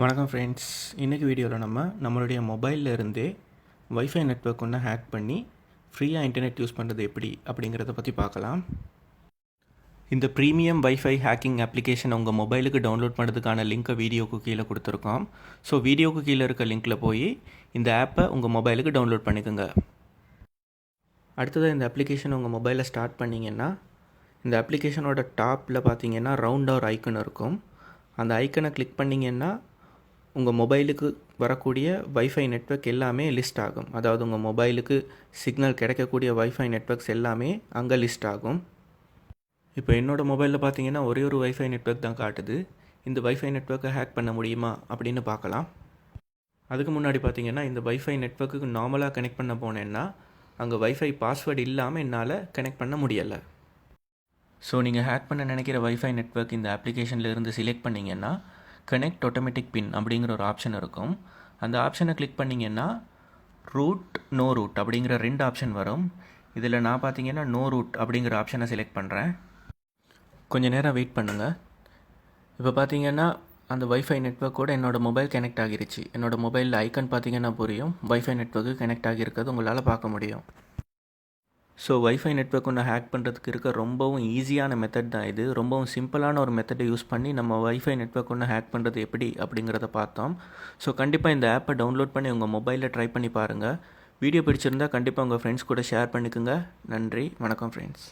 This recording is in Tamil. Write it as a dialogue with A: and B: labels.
A: வணக்கம் ஃப்ரெண்ட்ஸ். இன்றைக்கி வீடியோவில் நம்மளுடைய மொபைலில் இருந்தே வைஃபை நெட்வொர்க் ஒன்று ஹேக் பண்ணி ஃப்ரீயாக இன்டர்நெட் யூஸ் பண்ணுறது எப்படி அப்படிங்கிறத பற்றி பார்க்கலாம். இந்த ப்ரீமியம் வைஃபை ஹேக்கிங் அப்ளிகேஷன் உங்கள் மொபைலுக்கு டவுன்லோட் பண்ணுறதுக்கான லிங்க்கை வீடியோக்கு கீழே கொடுத்துருக்கோம். ஸோ வீடியோக்கு கீழே இருக்க லிங்க்கில் போய் இந்த ஆப்பை உங்கள் மொபைலுக்கு டவுன்லோட் பண்ணிக்கோங்க. அடுத்ததாக இந்த அப்ளிகேஷன் உங்கள் மொபைலில் ஸ்டார்ட் பண்ணிங்கன்னா இந்த அப்ளிகேஷனோட டாப்பில் பார்த்தீங்கன்னா ரவுண்டாக ஒரு ஐக்கன் இருக்கும். அந்த ஐக்கனை கிளிக் பண்ணிங்கன்னா உங்கள் மொபைலுக்கு வரக்கூடிய வைஃபை நெட்வொர்க் எல்லாமே லிஸ்ட் ஆகும். அதாவது உங்கள் மொபைலுக்கு சிக்னல் கிடைக்கக்கூடிய வைஃபை நெட்வொர்க்ஸ் எல்லாமே அங்கே லிஸ்ட் ஆகும். இப்போ என்னோடய மொபைலில் பார்த்தீங்கன்னா ஒரே ஒரு வைஃபை நெட்வொர்க் தான் காட்டுது. இந்த வைஃபை நெட்வொர்க்கை ஹேக் பண்ண முடியுமா அப்படின்னு பார்க்கலாம். அதுக்கு முன்னாடி பார்த்தீங்கன்னா இந்த வைஃபை நெட்வொர்க்குக்கு நார்மலாக கனெக்ட் பண்ண போனேன்னா அங்கே வைஃபை பாஸ்வேர்டு இல்லாமல் என்னால் கனெக்ட் பண்ண முடியலை. ஸோ நீங்கள் ஹேக் பண்ண நினைக்கிற வைஃபை நெட்வொர்க் இந்த அப்ளிகேஷனில் இருந்து செலக்ட் பண்ணிங்கன்னா கனெக்ட் ஆட்டோமேட்டிக் பின் அப்படிங்கிற ஒரு ஆப்ஷன் இருக்கும். அந்த ஆப்ஷனை கிளிக் பண்ணிங்கன்னா ரூட் நோ ரூட் அப்படிங்கிற 2 ஆப்ஷன் வரும். இதில் நான் பார்த்தீங்கன்னா நோ ரூட் அப்படிங்கிற ஆப்ஷனை செலக்ட் பண்ணுறேன். கொஞ்சம் நேரம் வெயிட் பண்ணுங்கள். இப்போ பார்த்தீங்கன்னா அந்த வைஃபை நெட்வொர்க்கோடு என்னோடய மொபைல் கனெக்ட் ஆகிருச்சு. என்னோடய மொபைலில் ஐக்கன் பார்த்தீங்கன்னா புரியும். வைஃபை நெட்வொர்க்கு கனெக்ட் ஆகியிருக்கிறது உங்களால் பார்க்க முடியும். ஸோ வைஃபை நெட்வொர்க் ஒன்று ஹேக் பண்ணுறதுக்கு இருக்க ரொம்பவும் ஈஸியான மெத்தட் தான் இது. ரொம்பவும் சிம்பிளான ஒரு மெத்தடை யூஸ் பண்ணி நம்ம வைஃபை நெட்வொர்க் ஒன்று ஹேக் பண்ணுறது எப்படி அப்படிங்கிறத பார்த்தோம். ஸோ கண்டிப்பாக இந்த ஆப்பை டவுன்லோட் பண்ணி உங்கள் மொபைலில் ட்ரை பண்ணி பாருங்கள். வீடியோ பிடிச்சிருந்தால் கண்டிப்பாக உங்கள் ஃப்ரெண்ட்ஸ் கூட ஷேர் பண்ணிக்கோங்க. நன்றி, வணக்கம் ஃப்ரெண்ட்ஸ்.